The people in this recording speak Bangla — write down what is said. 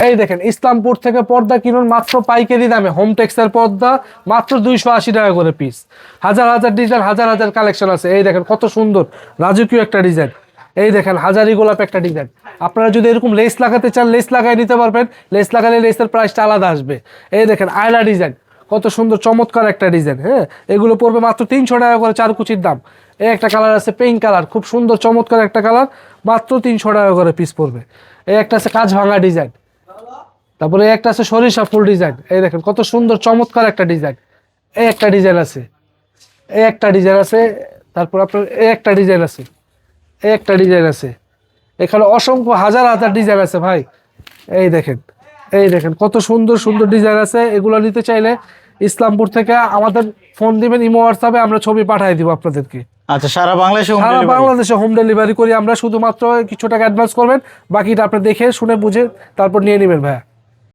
এই দেখেন ইসলামপুর থেকে পর্দা কিনুন মাত্র পাইকারি দামে, হোম টেক্সের পর্দা মাত্র 280 টাকা করে পিস। হাজার হাজার ডিজাইন, হাজার হাজার কালেকশন আছে। এই দেখেন কত সুন্দর রাজকীয় একটা ডিজাইন। এই দেখেন হাজারি গোলাপ একটা ডিজাইন। আপনারা যদি এরকম লেস লাগাতে চান লেস লাগাই নিতে পারবেন, লেস লাগালে লেসের প্রাইসটা আলাদা আসবে। এই দেখেন আয়লা ডিজাইন, কত সুন্দর চমৎকার একটা ডিজাইন। হ্যাঁ, এগুলো পড়বে মাত্র 300 টাকা করে চারকুচির দাম। এই একটা কালার আছে পিঙ্ক কালার, খুব সুন্দর চমৎকার একটা কালার, মাত্র 300 টাকা করে পিস পড়বে। এই একটা আছে কাঁচ ভাঙা ডিজাইন, তারপরে একটা আছে সরিষা ফুল ডিজাইন। এই দেখেন কত সুন্দর চমৎকার একটা ডিজাইন। এই একটা ডিজাইন আছে, এই একটা ডিজাইন আছে, তারপর আপনার এই একটা ডিজাইন আছে, এই একটা ডিজাইন আছে। এখানে অসংখ্য হাজার হাজার ডিজাইন আছে ভাই। এই দেখেন, এই দেখেন কত সুন্দর সুন্দর ডিজাইন আছে। এগুলো নিতে চাইলে ইসলামপুর থেকে আমাদের ফোন দিবেন, ইমো হোয়াটসঅ্যাপে আমরা ছবি পাঠিয়ে দিব আপনাদেরকে। আচ্ছা, সারা বাংলাদেশে হোম সারা ডেলিভারি? বাংলাদেশে হোম ডেলিভারি করি আমরা। শুধুমাত্র কিছু টাকা অ্যাডভান্স করবেন, বাকিটা আপনি দেখে শুনে বুঝে তারপর নিয়ে নেবেন ভাইয়া।